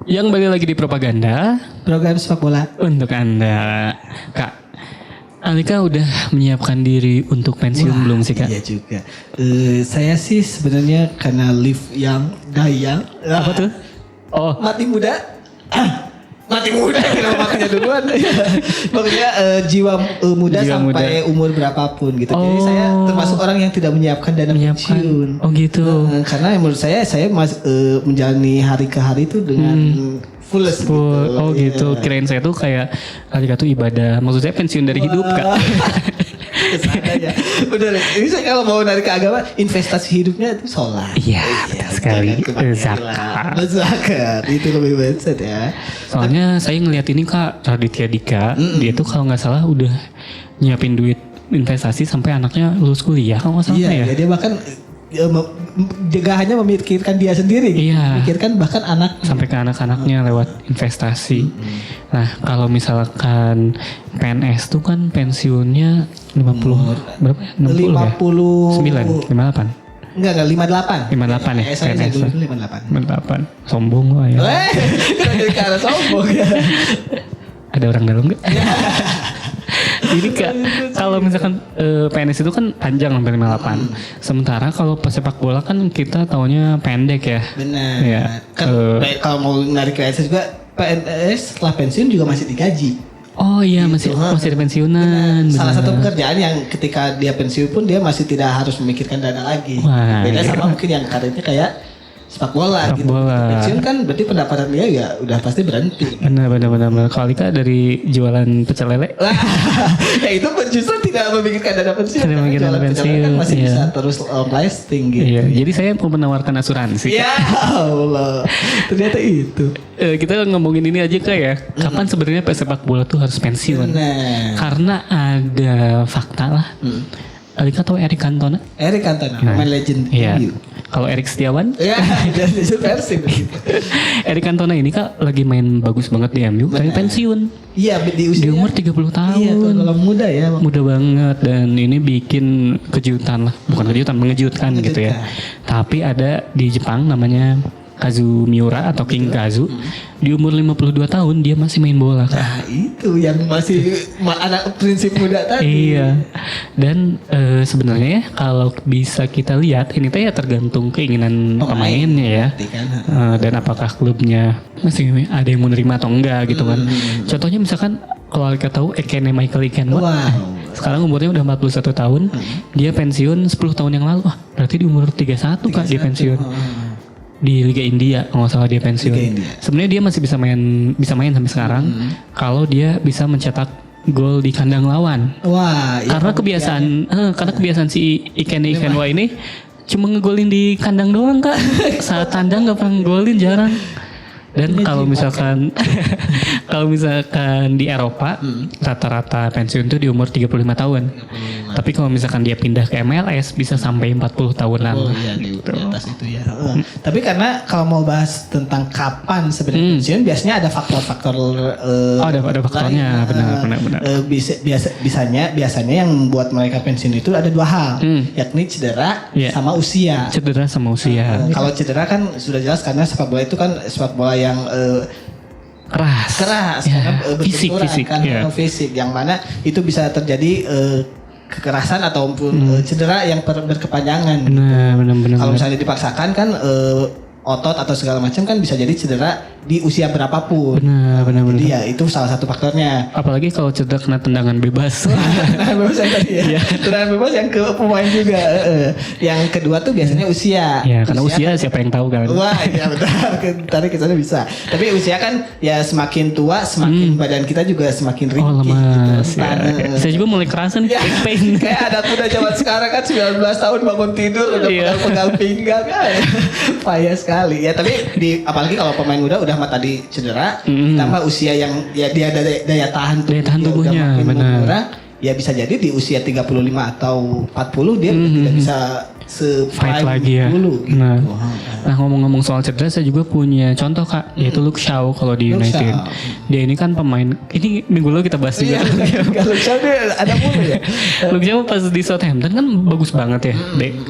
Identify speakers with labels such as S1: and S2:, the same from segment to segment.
S1: Yang balik lagi di propaganda
S2: Program sepak bola.
S1: untuk Anda. Kak, Alika udah menyiapkan diri untuk pensiun belum sih Kak?
S2: Iya juga. Saya sih sebenarnya karena live yang dayang.
S1: Apa tuh? Oh,
S2: Mati muda. Mati muda kenapa matinya duluan? Pokoknya jiwa muda
S1: Jiwa
S2: sampai umur berapapun gitu. Jadi
S1: Oh.
S2: saya termasuk orang yang tidak menyiapkan dana pensiun.
S1: Oh gitu.
S2: Karena menurut saya menjalani hari ke hari itu dengan fullest gitu.
S1: Oh gitu. Kirain saya tuh kayak Alika tuh ibadah. Maksud saya pensiun dari hidup Kak.
S2: Kesana ya. Bener. Ini saya kalau mau narik ke agama, investasi hidupnya itu sholat.
S1: Iya, betul sekali.
S2: Zakat. Zakat. Itu lebih mindset ya.
S1: Soalnya saya ngeliat ini Kak, Raditya Dika, dia tuh kalau nggak salah udah nyiapin duit investasi sampai anaknya lulus kuliah kalau nggak salah
S2: Iya,
S1: ya.
S2: dia bahkan juga hanya memikirkan dia sendiri.
S1: Iya.
S2: Memikirkan bahkan anak.
S1: Sampai ke anak-anaknya lewat investasi. Nah, kalau misalkan PNS tuh kan pensiunnya 50 berapa ya? 60 ya? 9, 58.
S2: Enggak 58.
S1: 58 ya,
S2: Saya
S1: PNS.
S2: dulu 58.
S1: 58. Sombong lo ya.
S2: Jadi ke arah sombong ya.
S1: Ada orang dalam enggak? Jadi Kak, kalau misalkan PNS itu kan panjang sampai 58. Sementara kalau pesepak bola kan kita taunya pendek ya.
S2: Benar.
S1: Iya.
S2: Kan kalau mau narik ke PNS juga, PNS setelah pensiun juga masih digaji.
S1: Oh iya, masih ada pensiunan.
S2: Salah
S1: benar.
S2: satu pekerjaan yang ketika dia pensiun pun dia masih tidak harus memikirkan dana lagi.
S1: Wah,
S2: Beda
S1: iya.
S2: sama mungkin yang karirnya kayak sepak bola
S1: Sepak
S2: gitu.
S1: bola.
S2: Pensiun kan berarti pendapatan dia ya udah pasti berhenti.
S1: Benar. Kalau Alika dari jualan pecel lele.
S2: Ya itu pun justru tidak memikirkan dana pensiun.
S1: Tidak
S2: karena
S1: memikirkan
S2: jualan
S1: dana
S2: pecel kan
S1: pensiun,
S2: masih
S1: iya.
S2: bisa terus long lasting gitu.
S1: Iya, jadi saya mau menawarkan asuransi.
S2: Ya Allah, ternyata itu.
S1: Kita ngomongin ini aja Kak ya. Kapan sebenarnya pesepak bola tuh harus pensiun?
S2: Nah,
S1: Karena ada fakta lah. Alika tahu Eric Cantona?
S2: Eric Cantona, pemain legend
S1: Iya.
S2: MU.
S1: Kalau Eric Setiawan?
S2: Ya, jadi Persib begitu.
S1: Eric Cantona ini Kak lagi main bagus banget di MU, tapi pensiun.
S2: Iya, di usia
S1: Di umur 30 tahun.
S2: Iya, tuh kalau muda ya.
S1: Muda banget dan ini bikin kejutan lah. Bukan kejutan, mengejutkan gitu ya. Tapi ada di Jepang namanya Kazu Miura atau King Kazu. Di umur 52 tahun dia masih main bola Kak.
S2: Nah, itu yang masih anak prinsip muda tadi.
S1: Iya. Dan sebenarnya ya kalau bisa kita lihat ini teh ya tergantung keinginan pemainnya ya.
S2: Kan?
S1: Dan apakah klubnya masih ada yang menerima atau enggak gitu kan. Contohnya misalkan kalau kita tahu Ekene Michael Ikenwa.
S2: Wow.
S1: Sekarang umurnya udah 41 tahun. Dia pensiun 10 tahun yang lalu. Wah, berarti di umur 31 Kak dia pensiun. Di Liga India kalau nggak salah dia pensiun.
S2: Liga India.
S1: Sebenarnya dia masih bisa main sampai sekarang kalau dia bisa mencetak gol di kandang lawan.
S2: Wah, iya,
S1: Karena kebiasaan si Ikenwa ini cuma ngegolin di kandang doang Kak. Saat tandang nggak pernah ngegolin, jarang. Dan kalau misalkan di Eropa rata-rata pensiun tuh di umur 35 tahun. Tapi kalau misalkan dia pindah ke MLS bisa sampai 40 tahunan.
S2: Oh iya di atas itu ya. Tapi karena kalau mau bahas tentang kapan sebenarnya pensiun, biasanya ada faktor-faktor.
S1: Ada faktornya, benar.
S2: Biasanya yang membuat mereka pensiun itu ada dua hal, yakni cedera
S1: Iya.
S2: sama usia.
S1: Cedera sama usia.
S2: Kalau cedera kan sudah jelas karena sepak bola itu kan sepak bola yang keras
S1: Ya,
S2: karena berbenturan
S1: fisik,
S2: kan
S1: ya.
S2: fisik yang mana itu bisa terjadi kekerasan ataupun cedera yang berkepanjangan.
S1: Benar.
S2: Kalau misalnya dipaksakan kan otot atau segala macam kan bisa jadi cedera di usia berapapun.
S1: Benar.
S2: Jadi ya itu salah satu faktornya.
S1: Apalagi kalau cedera kena tendangan bebas.
S2: Tendangan bebas yang tadi ya. Tendangan bebas yang ke pemain juga. Yang kedua tuh biasanya usia.
S1: Ya, karena usia siapa yang tahu kan.
S2: Wah, iya benar. Tadi kesana bisa. Tapi usia kan ya semakin tua, semakin badan kita juga semakin ringkih.
S1: Oh lemas
S2: gitu.
S1: ya. Saya juga mulai kerasa nih
S2: Ya,
S1: back pain.
S2: kayak anak muda zaman sekarang kan 19 tahun bangun tidur udah
S1: Iya.
S2: pegal pinggang kan. Payah sekali. Ya tapi apalagi kalau pemain muda udah tadi cedera, tambah usia yang ya dia ada daya tahan
S1: Daya tahan
S2: dia udah
S1: tubuhnya,
S2: makin
S1: benar.
S2: berkurang, ya bisa jadi di usia 35 atau 40 dia tidak bisa
S1: Fight
S2: se-prime
S1: lagi ya.
S2: dulu gitu.
S1: Nah ngomong-ngomong soal cedera, saya juga punya contoh Kak, yaitu Luke Shaw kalau di
S2: Luke
S1: United.
S2: Shaw.
S1: Dia ini kan pemain, ini minggu lalu kita bahas juga.
S2: Kalau misalnya ada mulu ya.
S1: Luke Shaw pas di Southampton kan bagus banget ya,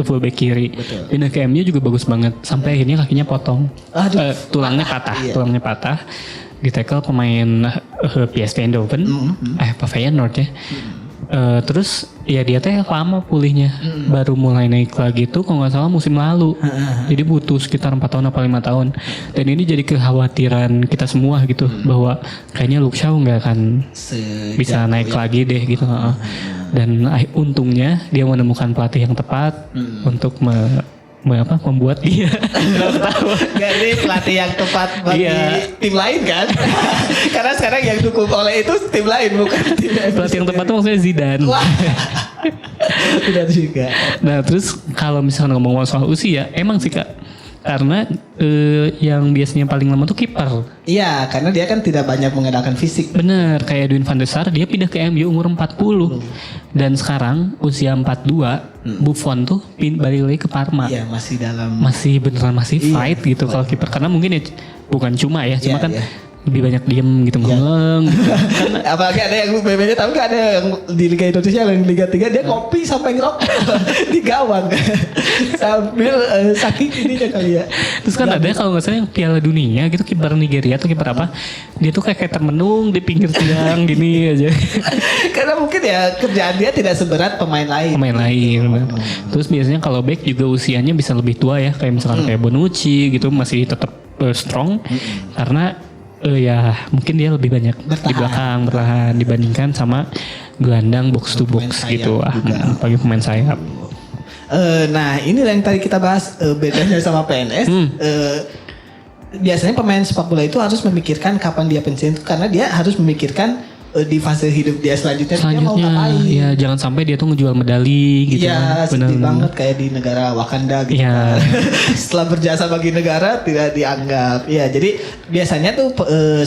S1: full back kiri. Pindah ke MU juga bagus banget, sampai akhirnya kakinya potong.
S2: Aduh.
S1: Tulangnya patah,
S2: Iya.
S1: tulangnya patah. Di tackle pemain PSV Eindhoven, apa Feyenoord ya. Terus ya dia teh lama pulihnya, baru mulai naik lagi tuh kalau nggak salah musim lalu. Jadi butuh sekitar 4 tahun atau 5 tahun. Dan ini jadi kekhawatiran kita semua gitu, bahwa kayaknya Luke Shaw nggak akan bisa naik lagi deh gitu. Dan untungnya dia menemukan pelatih yang tepat untuk membuat dia
S2: Gak ini pelatih yang tepat bagi tim lain kan. Karena sekarang yang dukung oleh itu tim lain bukan tim
S1: pelatih yang tepat tuh maksudnya Zidane.
S2: Wah. Tidak juga.
S1: Nah terus kalau misalnya ngomong soal usia, emang sih Kak, karena yang biasanya paling lama tuh kiper.
S2: Iya, karena dia kan tidak banyak mengandalkan fisik.
S1: Bener, kayak Edwin van der Sar, dia pindah ke MU umur 40. Dan sekarang usia 42, Buffon tuh balik lagi ke Parma.
S2: Iya, masih dalam.
S1: Masih beneran masih fight gitu kalau kiper, karena mungkin ya bukan cuma ya, cuma
S2: Iya,
S1: kan
S2: iya.
S1: lebih banyak diem gitu ngeleng.
S2: Apalagi ada yang BB-nya, tapi kan ada yang di Liga Indonesia, yang Liga 3 dia kopi sampai ngerokok di gawang sambil saking ininya kali ya.
S1: Terus kan ada kalau nggak salah yang Piala Dunia gitu, kiper Nigeria atau kiper apa, dia tuh kayak termenung di pinggir tiang gini aja.
S2: Karena mungkin ya kerjaan dia tidak seberat pemain lain.
S1: Pemain lain. Terus biasanya kalau back juga usianya bisa lebih tua ya, kayak misalkan kayak Bonucci gitu masih tetap strong karena ya mungkin dia lebih banyak di belakang bertahan dibandingkan sama gelandang box to box gitu bagi pemain sayap.
S2: Nah ini yang tadi kita bahas bedanya sama PNS. Biasanya pemain sepak bola itu harus memikirkan kapan dia pensiun, karena dia harus memikirkan di fase hidup dia selanjutnya dia mau ngapain.
S1: Ya jangan sampai dia tuh ngejual medali gitu.
S2: Iya, sedih banget kayak di negara Wakanda gitu.
S1: Iya.
S2: Setelah berjasa bagi negara tidak dianggap. Iya, jadi biasanya tuh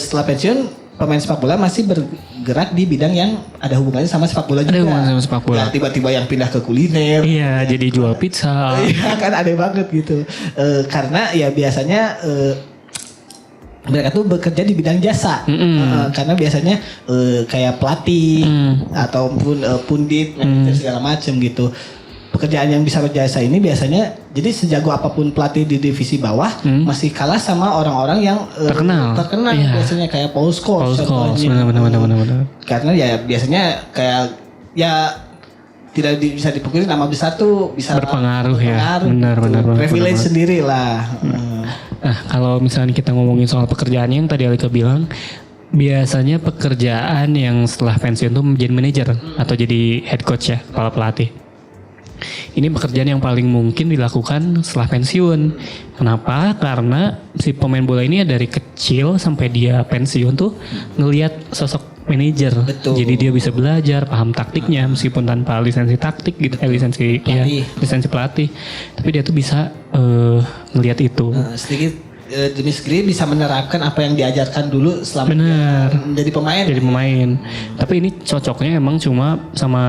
S2: setelah pensiun pemain sepak bola masih bergerak di bidang yang ada hubungannya sama sepak bola juga.
S1: Ada hubungannya sama sepak bola.
S2: Nggak tiba-tiba yang pindah ke kuliner.
S1: Iya, jadi jual pizza.
S2: Iya kan aneh banget gitu. Karena ya biasanya mereka tuh bekerja di bidang jasa. Karena biasanya kayak pelatih ataupun pundit, manajer segala macam gitu. Pekerjaan yang bisa berjasa ini biasanya jadi sejago apapun pelatih di divisi bawah masih kalah sama orang-orang yang terkenal
S1: Iya.
S2: biasanya kayak Paul Scholes.
S1: Benar.
S2: Karena ya biasanya kayak ya tidak bisa dipungkiri nama besar tuh bisa
S1: Berpengaruh ya.
S2: gitu.
S1: Benar.
S2: Privilege sendiri lah.
S1: Nah, kalau misalnya kita ngomongin soal pekerjaan yang tadi Alika bilang, biasanya pekerjaan yang setelah pensiun tuh menjadi manajer atau jadi head coach ya, kepala pelatih. Ini pekerjaan yang paling mungkin dilakukan setelah pensiun. Kenapa? Karena si pemain bola ini dari kecil sampai dia pensiun tuh ngelihat sosok manajer.
S2: Betul.
S1: Jadi dia bisa belajar, paham taktiknya meskipun tanpa lisensi taktik gitu, lisensi pelatih. Tapi dia tuh bisa ngelihat itu.
S2: Sedikit demi sedikit bisa menerapkan apa yang diajarkan dulu selama
S1: Benar.
S2: dia menjadi pemain.
S1: Jadi pemain. Tapi ini cocoknya emang cuma sama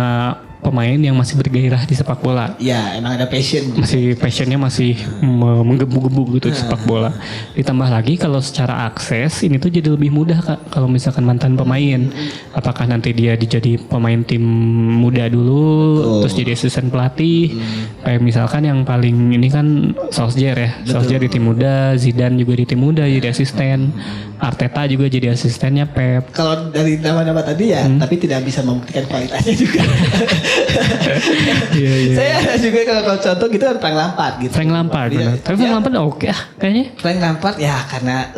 S1: pemain yang masih bergairah di sepak bola.
S2: Ya, emang ada passion.
S1: Masih passionnya masih menggebu-gebu gitu di sepak bola. Ditambah lagi kalau secara akses ini tuh jadi lebih mudah Kak. Kalau misalkan mantan pemain, apakah nanti dia jadi pemain tim muda dulu, terus jadi asisten pelatih. Kayak misalkan yang paling ini kan Solskjaer ya. Solskjaer di tim muda, Zidane juga di tim muda jadi asisten, Arteta juga jadi asistennya Pep.
S2: Kalau dari nama-nama tadi ya, tapi tidak bisa membuktikan kualitasnya juga. Saya ada juga kalau contoh gitu kan Frank Lampard gitu.
S1: Frank Lampard, benar. Tapi Frank Lampard oke kayaknya.
S2: Frank Lampard ya karena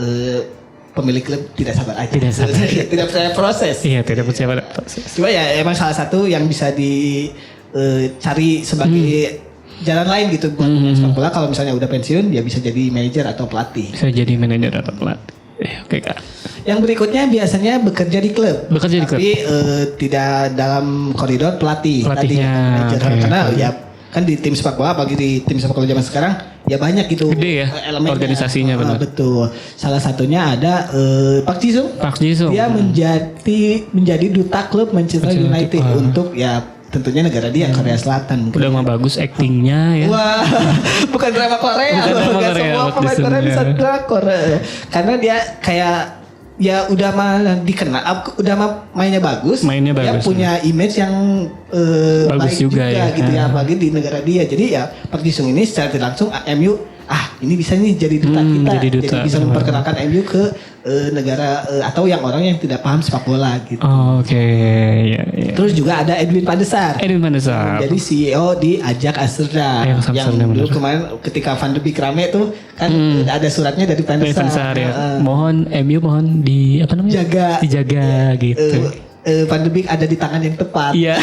S2: pemilik klub tidak sabar aja.
S1: Tidak sabar.
S2: Tidak percaya proses.
S1: Iya, tidak percaya pada proses.
S2: Cuma ya emang salah satu yang bisa dicari sebagai jalan lain gitu buat sepak bola. Kalau misalnya udah pensiun dia bisa jadi manajer atau pelatih.
S1: Bisa jadi manajer atau pelatih. Oke Kak.
S2: Yang berikutnya biasanya bekerja di klub.
S1: Bekerja di klub.
S2: Tapi tidak dalam koridor pelatih.
S1: Pelatihnya,
S2: Tadi, manajer.
S1: oke.
S2: Karena ya kan di tim sepak bola, bagi di tim sepak bola zaman sekarang ya banyak gitu
S1: Gede ya
S2: elemennya.
S1: organisasinya, benar.
S2: Betul. Salah satunya ada Park Ji-sung.
S1: Park Ji-sung.
S2: Dia menjadi duta klub Manchester United untuk ya tentunya negara dia Korea Selatan.
S1: Udah mah bagus actingnya ya.
S2: Wah, bukan drama Korea.
S1: Bukan drama
S2: Nggak
S1: Korea,
S2: semua
S1: Park
S2: pemain
S1: Ji-sung,
S2: Korea
S1: ya.
S2: bisa drakor. Karena dia kayak ya udah mah dikenal, udah mah mainnya bagus.
S1: Mainnya
S2: Dia
S1: bagus,
S2: punya image yang
S1: bagus
S2: baik
S1: juga ya.
S2: gitu ya, apalagi di negara dia. Jadi ya Park Ji-sung ini secara tidak langsung MU ini bisa nih jadi duta kita,
S1: jadi duta.
S2: bisa memperkenalkan MU ke negara atau yang orang yang tidak paham sepak bola gitu.
S1: Oke, ya.
S2: Terus juga ada Edwin Pandesar.
S1: Edwin Pandesar.
S2: Jadi CEO di Ajax Amsterdam.
S1: Ajax Amsterdam,
S2: Yang dulu
S1: benar.
S2: kemarin ketika Van de Beek rame tuh kan ada suratnya dari
S1: Edwin
S2: Pandesar.
S1: Pandesar ya. Mohon MU mohon di apa namanya? Dijaga gitu.
S2: Van de Beek ada di tangan yang tepat.
S1: Iya.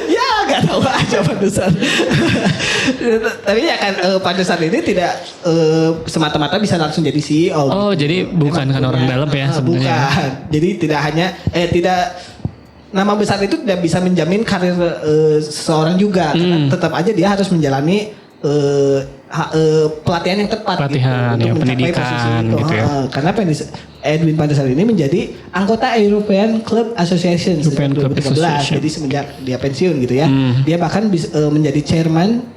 S2: Ya nggak tahu aja Pandesar. Tapi ya kan Pandesar ini tidak semata-mata bisa langsung jadi CEO.
S1: Oh, jadi bukan kan orang dalam ya sebenarnya.
S2: Bukan. Jadi tidak hanya tidak nama besar itu tidak bisa menjamin karir seseorang juga. Karena tetap aja dia harus menjalani pelatihan yang tepat
S1: Pelatihan,
S2: gitu,
S1: ya,
S2: untuk mencapai
S1: pendidikan
S2: posisi itu.
S1: gitu ya.
S2: Karena Edwin Pandesar ini menjadi anggota European Club Association
S1: European
S2: sejak
S1: Club
S2: 2013.
S1: Association.
S2: Jadi semenjak dia pensiun gitu ya. Dia bahkan menjadi chairman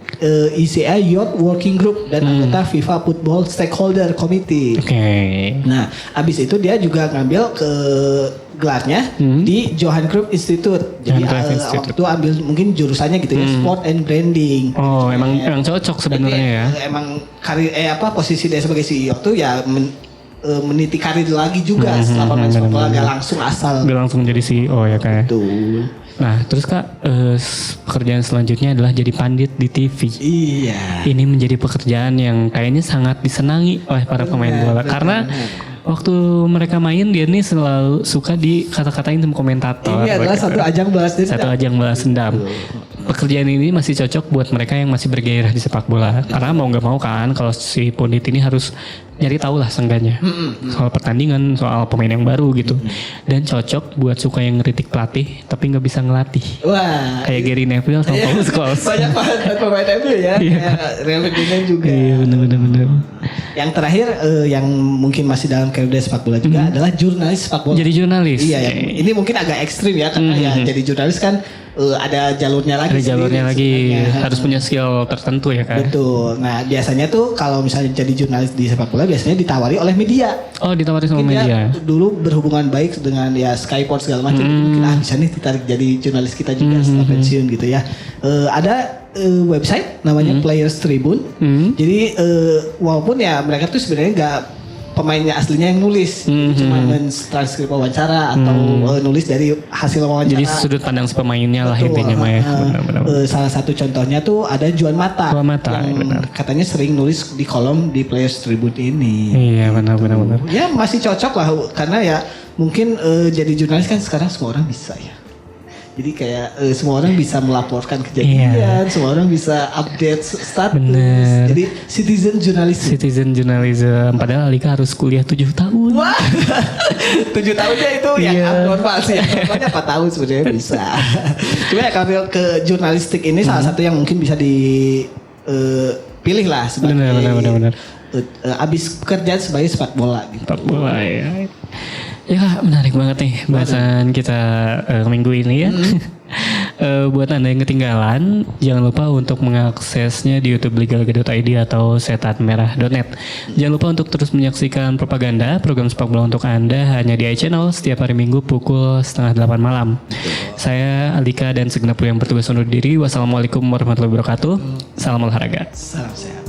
S2: ICA Youth Working Group dan anggota FIFA Football Stakeholder Committee.
S1: Oke.
S2: Nah, abis itu dia juga ngambil ke gelarnya di Johan Cruyff Institute. Jadi
S1: Johan Cruyff Institute.
S2: waktu itu ambil mungkin jurusannya gitu ya, Sport and Branding.
S1: Oh, emang cocok sebenarnya ya.
S2: Emang karir posisi dia sebagai CEO tuh ya meniti karir lagi juga setelah pemain sepak bola nggak langsung asal.
S1: Gak langsung jadi CEO ya kayak.
S2: Betul.
S1: Nah, terus Kak, pekerjaan selanjutnya adalah jadi pandit di TV.
S2: Iya.
S1: Ini menjadi pekerjaan yang kayaknya sangat disenangi oleh para pemain bola karena waktu mereka main dia nih selalu suka dikata-katain sama komentator.
S2: Ini adalah
S1: gitu.
S2: satu ajang balas dendam.
S1: Satu ajang balas dendam. Pekerjaan ini masih cocok buat mereka yang masih bergairah di sepak bola. Karena mau nggak mau kan kalau si pundit ini harus nyari tahu lah seenggaknya soal pertandingan, soal pemain yang baru gitu. Dan cocok buat suka yang ngeritik pelatih tapi nggak bisa ngelatih.
S2: Wah.
S1: Kayak Gary Neville sama Paul Scholes.
S2: Banyak banget pemain MU ya. Kayak Real Ferdinand juga.
S1: Iya benar.
S2: Yang terakhir yang mungkin masih dalam karir sepak bola juga adalah jurnalis sepak bola.
S1: Jadi jurnalis.
S2: Iya, ini mungkin agak ekstrim ya karena ya jadi jurnalis kan ada jalurnya lagi.
S1: Ada jalurnya lagi,
S2: sebenarnya.
S1: harus punya skill tertentu ya kan.
S2: Betul. Nah biasanya tuh kalau misalnya jadi jurnalis di sepak bola biasanya ditawari oleh media.
S1: Oh, ditawarin sama
S2: Mungkin
S1: media.
S2: dia dulu berhubungan baik dengan ya Skyport segala macam. Mungkin bisa nih ditarik jadi jurnalis kita juga setelah pensiun gitu ya. Ada website namanya Players Tribune. Jadi walaupun ya mereka tuh sebenarnya nggak pemainnya aslinya yang nulis, cuma mentranskrip wawancara atau nulis dari hasil wawancara.
S1: Jadi sudut pandang si pemainnya lah intinya mah ya. Benar.
S2: Salah satu contohnya tuh ada Juan Mata.
S1: Juan Mata,
S2: yang
S1: benar.
S2: katanya sering nulis di kolom di Players Tribune ini.
S1: Iya benar.
S2: Ya masih cocok lah karena ya mungkin jadi jurnalis kan sekarang semua orang bisa ya. Jadi kayak semua orang bisa melaporkan kejadian, semua orang bisa update status.
S1: Bener.
S2: Jadi citizen journalism.
S1: Citizen journalism. Padahal Alika harus kuliah 7 tahun.
S2: Wah, 7 tahunnya itu yang abnormal sih. Abnormalnya 4 tahun sebenarnya bisa. Cuma ya kalau ke jurnalistik ini salah satu yang mungkin bisa dipilih lah sebagai
S1: Benar.
S2: abis pekerjaan sebagai sepak bola gitu.
S1: Sepak bola ya. Ya Kak, menarik banget nih bahasan kita minggu ini ya. Buat Anda yang ketinggalan, jangan lupa untuk mengaksesnya di YouTube liga.id atau setanmerah.net. Jangan lupa untuk terus menyaksikan Propaganda, program sepak bola untuk Anda hanya di iChannel setiap hari Minggu pukul 7:30 malam. Saya Alika dan segenap kru yang bertugas undur diri. Wassalamualaikum warahmatullahi wabarakatuh. Salam olahraga.
S2: Salam sehat.